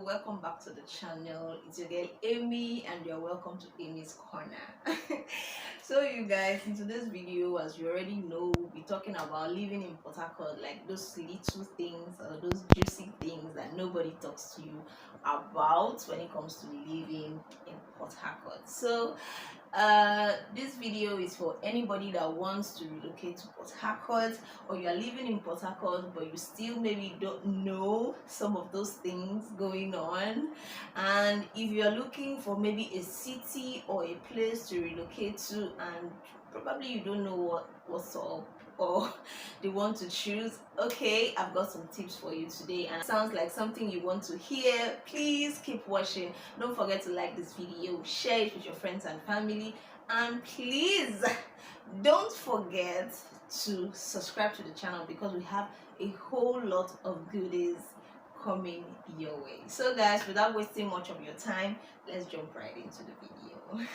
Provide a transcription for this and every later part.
welcome back to the channel. It's your girl Amy and you're welcome to Amy's Corner. So you guys, in today's video, as you already know, we'll be talking about living in Port Harcourt, like those little things or those juicy things that nobody talks to you about when it comes to living in Port Harcourt. So this video is for anybody that wants to relocate to Port Harcourt, or you're living in Port Harcourt but you still maybe don't know some of those things going on, and if you're looking for maybe a city or a place to relocate to and probably you don't know what's up or they want to choose. Okay, I've got some tips for you today, and it sounds like something you want to hear. Please keep watching. Don't forget to like this video, share it with your friends and family, and please don't forget to subscribe to the channel because we have a whole lot of goodies coming your way. So guys, without wasting much of your time, let's jump right into the video.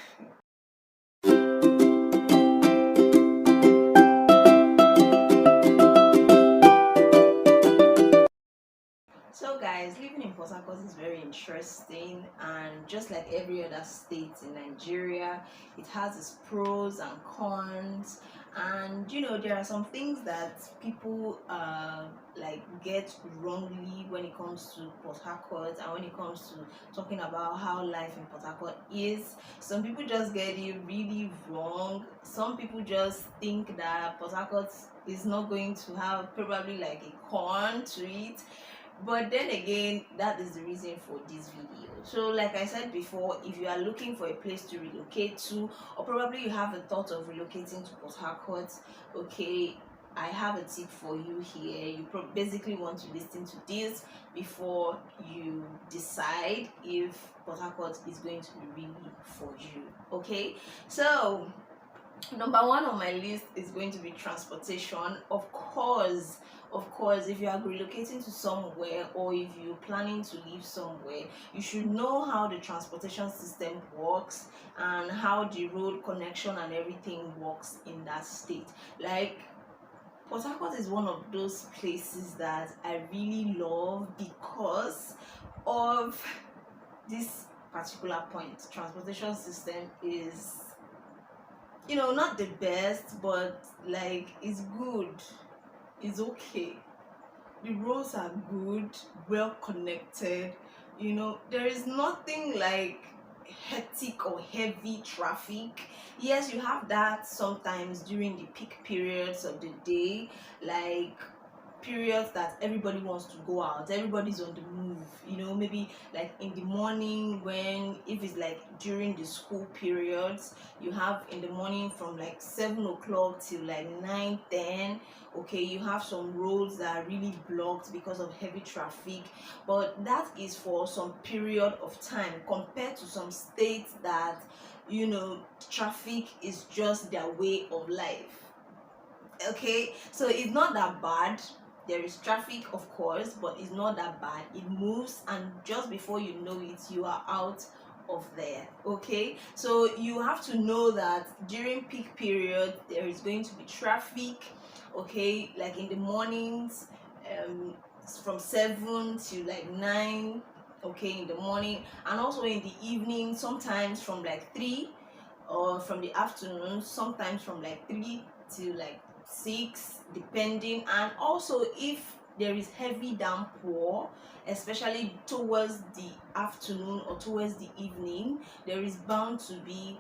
So guys, living in Port Harcourt is very interesting, and just like every other state in Nigeria, it has its pros and cons. And you know, there are some things that people like get wrongly when it comes to Port Harcourt, and when it comes to talking about how life in Port Harcourt is. Some people just get it really wrong. Some people just think that Port Harcourt is not going to have probably like a con to it, but then again, that is the reason for this video. So like I said before, if you are looking for a place to relocate to, or probably you have a thought of relocating to Port Harcourt, okay, I have a tip for you here. You basically want to listen to this before you decide if Port Harcourt is going to be really for you. Okay, so number one on my list is going to be transportation. Of course, if you are relocating to somewhere, or if you're planning to live somewhere, you should know how the transportation system works and how the road connection and everything works in that state. Like, Port Harcourt is one of those places that I really love because of this particular point. Transportation system is, you know, not the best, but like it's good, it's okay. The roads are good, well connected. You know, there is nothing like hectic or heavy traffic. Yes, you have that sometimes during the peak periods of the day, like periods that everybody wants to go out, everybody's on the move, you know, maybe like in the morning, when if it's like during the school periods, you have in the morning from like 7 o'clock till like 9, 10. Okay, you have some roads that are really blocked because of heavy traffic, but that is for some period of time, compared to some states that, you know, traffic is just their way of life. Okay, so it's not that bad. There is traffic, of course, but it's not that bad. It moves, and just before you know it, you are out of there. Okay, so you have to know that during peak period there is going to be traffic. Okay, like in the mornings, from 7 to like 9. Okay, in the morning, and also in the evening, sometimes from like 3, or from the afternoon, sometimes from like 3 to like 6, depending. And also, if there is heavy downpour, especially towards the afternoon or towards the evening, there is bound to be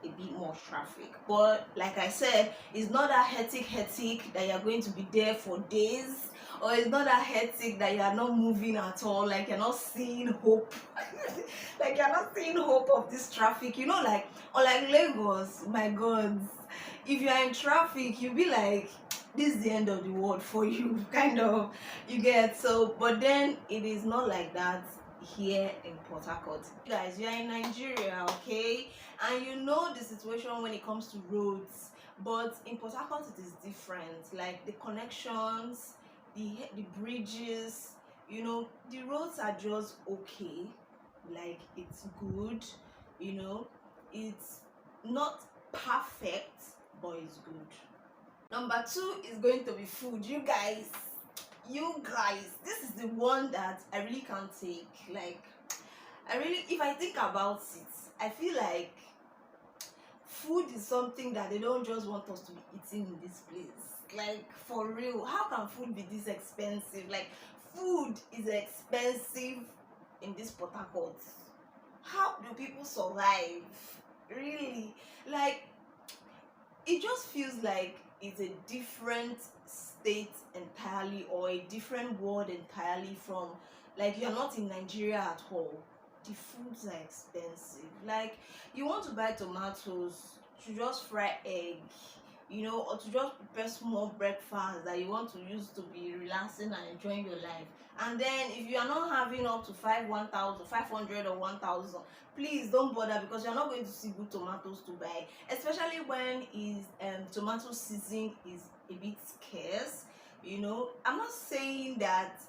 a bit more traffic. But like I said, it's not that hectic that you're going to be there for days, or it's not that hectic that you're not moving at all, like you're not seeing hope. Like you're not seeing hope of this traffic, you know, like, or like Lagos, my god, if you're in traffic you'll be like, this is the end of the world for you, kind of, you get. So but then it is not like that here in Port Harcourt. Guys, you are in Nigeria, okay, and you know the situation when it comes to roads, but in Port Harcourt it is different. Like the connections, the bridges, you know, the roads are just okay, like it's good, you know, it's not perfect, but it's good. Number two is going to be food, you guys. You guys, this is the one that I really can't take. Like, I really, if I think about it, I feel like food is something that they don't just want us to be eating in this place. Like, for real, how can food be this expensive? Like, food is expensive in this Port Harcourt. How do people survive? Really? Like, it just feels like it's a different state entirely, or a different world entirely from, like, you're not in Nigeria at all. The foods are expensive. Like, you want to buy tomatoes to just fry egg, or to just prepare small breakfast that you want to use to be relaxing and enjoying your life. And then if you are not having up to 1,500 or 1,000, please don't bother, because you're not going to see good tomatoes to buy, especially when tomato season is a bit scarce. I'm not saying that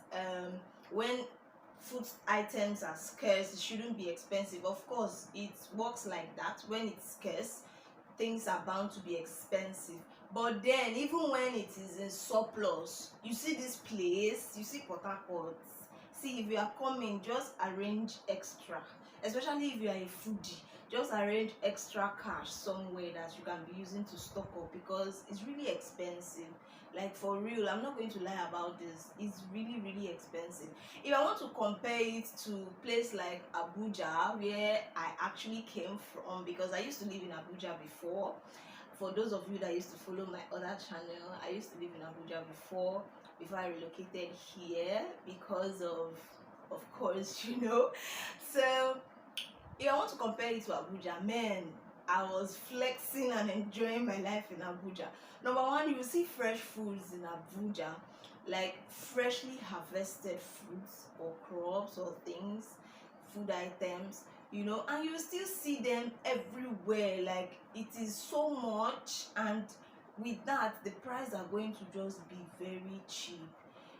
when food items are scarce it shouldn't be expensive. Of course, it works like that. When it's scarce, things are bound to be expensive. But then, even when it is in surplus, you see this place, you see Port Harcourt, see, if you are coming, just arrange extra, especially if you are a foodie. Just arrange extra cash somewhere that you can be using to stock up, because it's really expensive. Like, for real, I'm not going to lie about this. It's really, really expensive. If I want to compare it to place like Abuja, where I actually came from, because I used to live in Abuja before. For those of you that used to follow my other channel, I used to live in Abuja before I relocated here, because of course, So if I want to compare it to Abuja, man, I was flexing and enjoying my life in Abuja. Number one, you will see fresh foods in Abuja, like freshly harvested fruits or crops or things, food items, and you will still see them everywhere. Like, it is so much, and with that, the price are going to just be very cheap.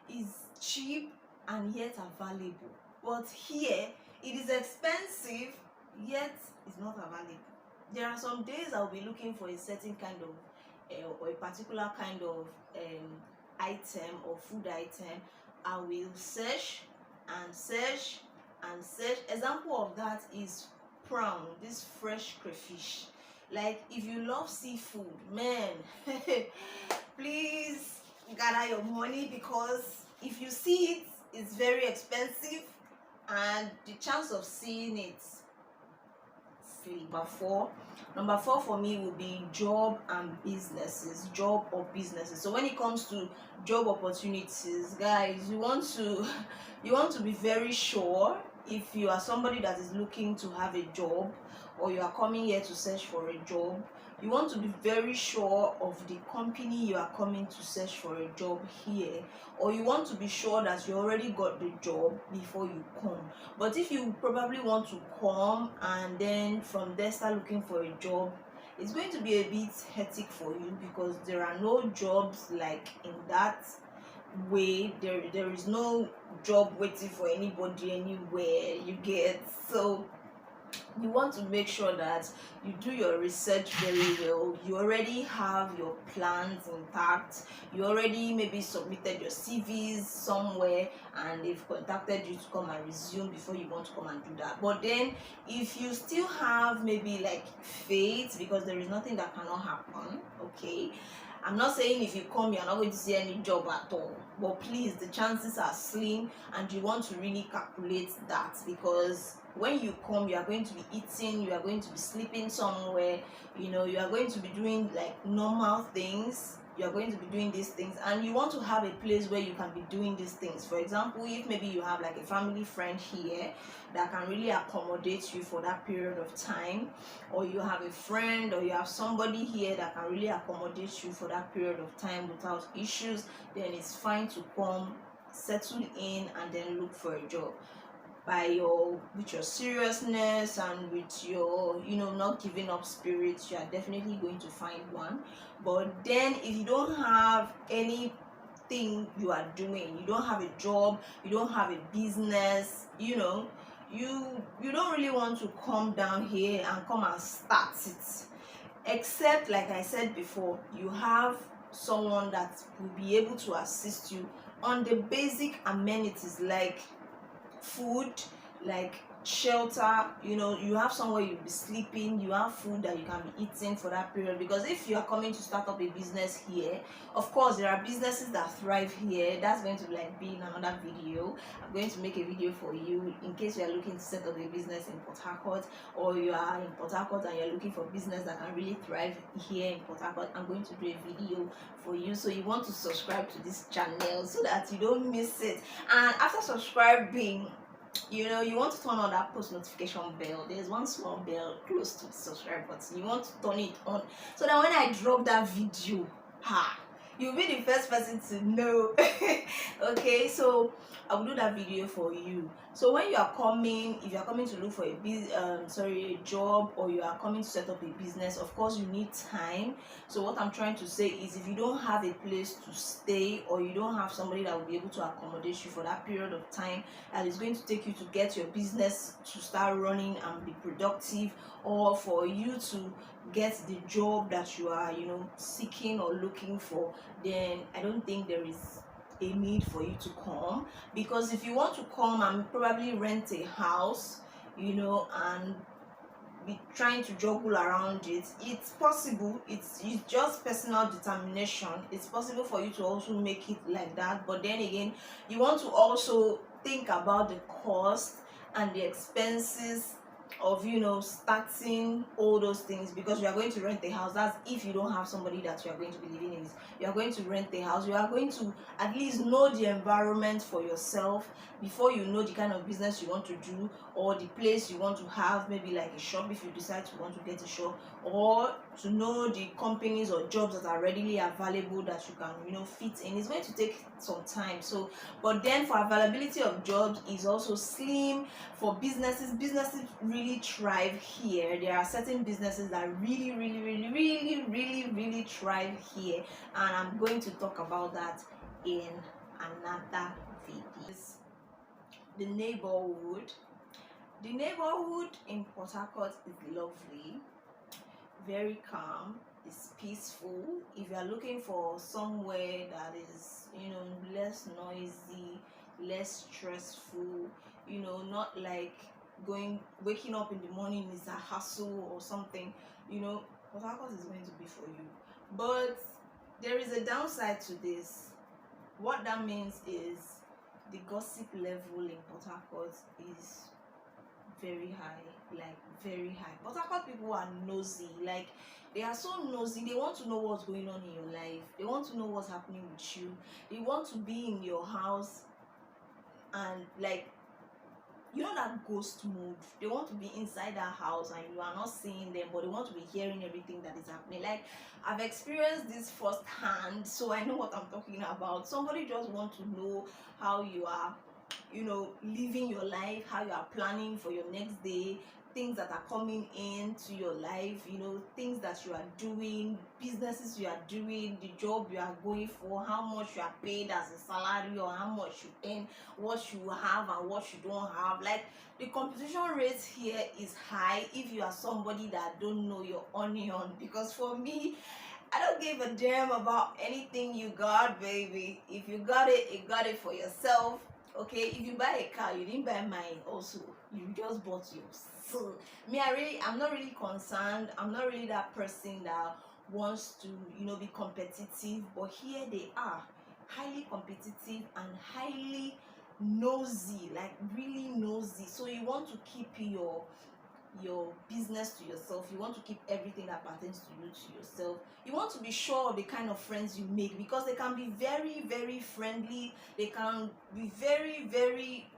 It's cheap and yet available. But here, it is expensive yet it's not available. There are some days I'll be looking for a certain kind of or a particular kind of item or food item. I will search and search and search. Example of that is prawn, this fresh crayfish. Like, if you love seafood, man, please gather your money, because if you see it, it's very expensive, and the chance of seeing it. Number four for me will be job and businesses. Job or businesses. So when it comes to job opportunities, guys, you want to be very sure. If you are somebody that is looking to have a job, or you are coming here to search for a job, you want to be very sure of the company you are coming to search for a job here, or you want to be sure that you already got the job before you come. But if you probably want to come and then from there start looking for a job, it's going to be a bit hectic for you, because there are no jobs like in that way. There is no job waiting for anybody anywhere, you get. So you want to make sure that you do your research very well. You already have your plans intact. You already maybe submitted your CVs somewhere, and they've contacted you to come and resume before you want to come and do that. But then, if you still have maybe like faith, because there is nothing that cannot happen, okay, I'm not saying if you come you're not going to see any job at all, but please, the chances are slim, and you want to really calculate that, because when you come, you are going to be eating, you are going to be sleeping somewhere, you are going to be doing like normal things, you are going to be doing these things, and you want to have a place where you can be doing these things. For example, if maybe you have like a family friend here that can really accommodate you for that period of time, or you have a friend, or you have somebody here that can really accommodate you for that period of time without issues, then it's fine to come, settle in, and then look for a job. With your seriousness and with your not giving up spirit, you are definitely going to find one. But then, if you don't have anything you are doing, you don't have a job, you don't have a business, you don't really want to come down here and come and start it, except, like I said before, you have someone that will be able to assist you on the basic amenities like food, like shelter. You have somewhere you'll be sleeping, you have food that you can be eating for that period. Because if you are coming to start up a business here, of course there are businesses that thrive here. That's going to like be in another video. I'm going to make a video for you in case you are looking to set up a business in Port Harcourt, or you are in Port Harcourt and you're looking for business that can really thrive here in Port Harcourt. I'm going to do a video for you, so you want to subscribe to this channel so that you don't miss it. And after subscribing, you want to turn on that post notification bell. There's one small bell close to the subscribe button. You want to turn it on so that when I drop that video, you'll be the first person to know. Okay, so I will do that video for you. So when you are coming, if you are coming to look for a job, or you are coming to set up a business, of course you need time. So what I'm trying to say is, if you don't have a place to stay, or you don't have somebody that will be able to accommodate you for that period of time that is going to take you to get your business to start running and be productive, or for you to get the job that you are seeking or looking for, then I don't think there is a need for you to come. Because if you want to come and probably rent a house, and be trying to juggle around it, it's possible. It's just personal determination. It's possible for you to also make it like that. But then again, you want to also think about the cost and the expenses of starting all those things. Because you are going to rent a house. That's if you don't have somebody that you are going to be living in. You are going to rent a house. You are going to at least know the environment for yourself before you know the kind of business you want to do, or the place you want to have, maybe like a shop if you decide to want to get a shop, or to know the companies or jobs that are readily available that you can fit in. It's going to take some time. So, but then for availability of jobs is also slim. For businesses really thrive here. There are certain businesses that really thrive here, and I'm going to talk about that in another video. The neighborhood in Port Harcourt is lovely, very calm, it's peaceful. If you are looking for somewhere that is less noisy, less stressful, not like waking up in the morning is a hassle or something, Port Harcourt is going to be for you. But there is a downside to this. What that means is the gossip level in Port Harcourt is very high, like very high. Port Harcourt people are nosy, like they are so nosy. They want to know what's going on in your life. They want to know what's happening with you. They want to be in your house and like that ghost mode. They want to be inside that house and you are not seeing them, but they want to be hearing everything that is happening. Like, I've experienced this firsthand, so I know what I'm talking about. Somebody just wants to know how you are living your life, how you are planning for your next day, things that are coming into your life, things that you are doing, businesses you are doing, the job you are going for, how much you are paid as a salary, or how much you earn, what you have and what you don't have. Like, the competition rate here is high if you are somebody that don't know your onion. Because for me, I don't give a damn about anything you got, baby. If you got it, you got it for yourself. Okay, if you buy a car, you didn't buy mine also, you just bought yours. So me, I'm not really concerned. I'm not really that person that wants to be competitive. But here they are, highly competitive and highly nosy, like really nosy. So you want to keep your business to yourself. You want to keep everything that pertains to you to yourself. You want to be sure of the kind of friends you make, because they can be very friendly. They can be very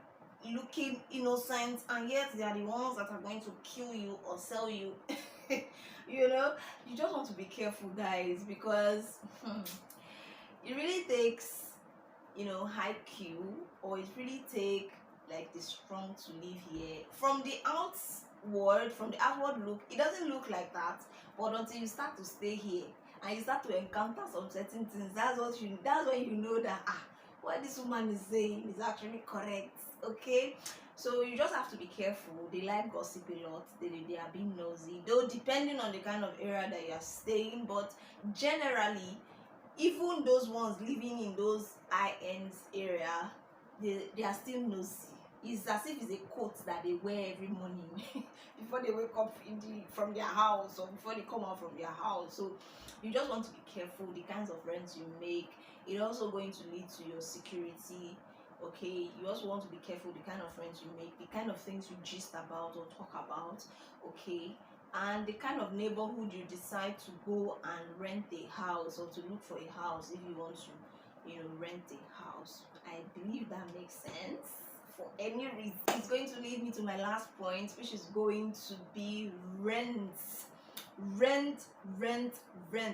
looking innocent, and yet they are the ones that are going to kill you or sell you. You just want to be careful, guys, because it really takes high Q, or it really take like the strong to live here. From the outward look, it doesn't look like that, but until you start to stay here and you start to encounter some certain things, that's when you know that what this woman is saying is actually correct. Okay, so you just have to be careful. They like gossip a lot. They are being nosy, though, depending on the kind of area that you are staying. But generally, even those ones living in those high ends area, they are still nosy. It's as if it's a coat that they wear every morning before they wake up from their house, or before they come out from their house. So you just want to be careful the kinds of friends you make. It's also going to lead to your security. Okay, you also want to be careful the kind of friends you make, the kind of things you gist about or talk about. Okay, and the kind of neighborhood you decide to go and rent a house, or to look for a house if you want to, rent a house. I believe that makes sense. For any reason, it's going to lead me to my last point, which is going to be rent. Rent.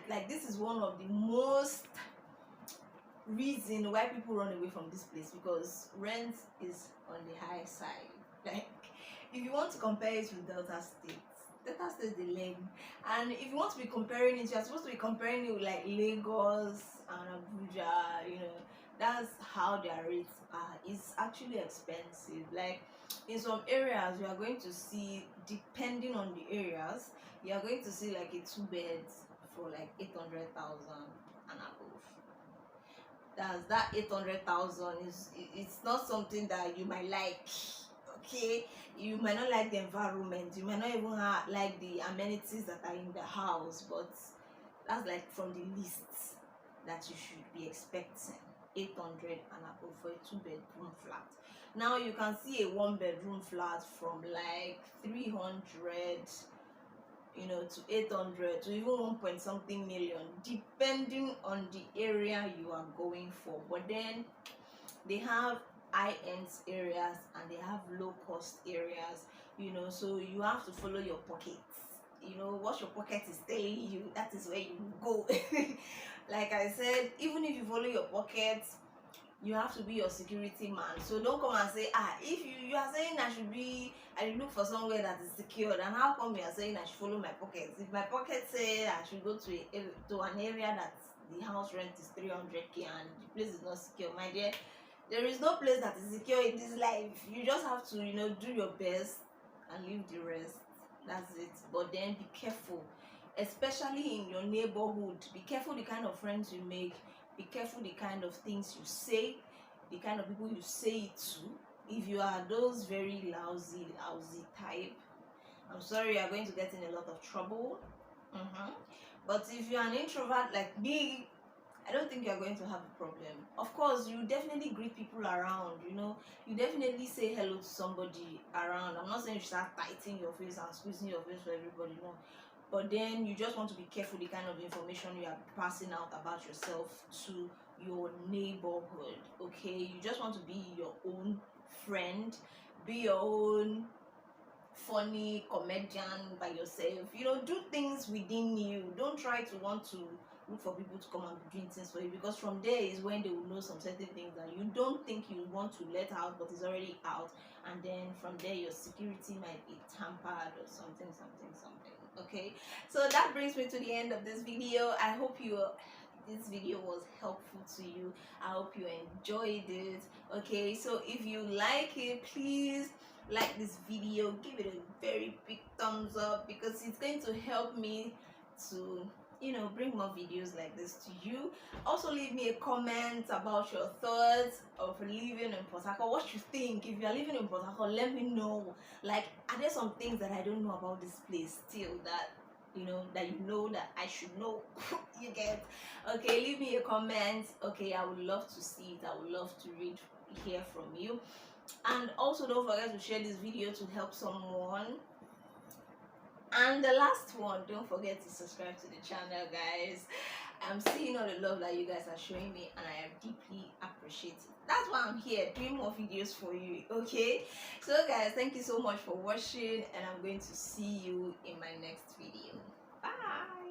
Like, this is one of the most reason why people run away from this place, because rent is on the high side. Like, if you want to compare it with Delta State is the leg, and if you want to be comparing it, you're supposed to be comparing it with like Lagos and Abuja. That's how their rates are. It's actually expensive. Like, in some areas you are going to see, depending on the areas, you are going to see like a 2 beds for like 800,000 and above. That 800,000 it's not something that you might like. Okay, you might not like the environment, you might not even like the amenities that are in the house, but that's like from the lists that you should be expecting. 800 and above for a 2-bedroom flat. Now you can see a 1-bedroom flat from like 300 to 800 to even 1 point something million, depending on the area you are going for. But then they have high-end areas and they have low-cost areas, so you have to follow your pockets. What your pocket is telling you, that is where you go. Like I said, even if you follow your pockets, you have to be your security man. So don't come and say, if you are saying I should look for somewhere that is secured, and how come you are saying I should follow my pockets? If my pocket say I should go to an area that the house rent is 300k and the place is not secure, my dear, there is no place that is secure in this life. You just have to do your best and leave the rest. That's it. But then be careful, especially in your neighborhood. Be careful the kind of friends you make. Be careful the kind of things you say, the kind of people you say it to. If you are those very lousy type, I'm sorry, you are going to get in a lot of trouble. But if you're an introvert like me, I don't think you're going to have a problem. Of course, you definitely greet people around, you definitely say hello to somebody around. I'm not saying you start tightening your face and squeezing your face for everybody, no. But then you just want to be careful the kind of information you are passing out about yourself to your neighborhood. Okay, you just want to be your own friend, be your own funny comedian by yourself. Do things within you. Don't try to want to look for people to come and be doing things for you, because from there is when they will know some certain things that you don't think you want to let out, but it's already out, and then from there your security might be tampered or something. Okay, so that brings me to the end of this video. I hope this video was helpful to you. I hope you enjoyed it. Okay, so if you like it, please like this video, give it a very big thumbs up, because it's going to help me to bring more videos like this to you. Also, leave me a comment about your thoughts of living in Port Harcourt. What you think. If you are living in Port Harcourt, let me know. Like, are there some things that I don't know about this place still that that I should know? You get? Okay, leave me a comment. Okay, I would love to see it. I would love to hear from you. And also, don't forget to share this video to help someone. And the last one, don't forget to subscribe to the channel, guys. I'm seeing all the love that you guys are showing me, and I am deeply appreciative. That's why I'm here doing more videos for you. Okay, so guys, thank you so much for watching, and I'm going to see you in my next video. Bye.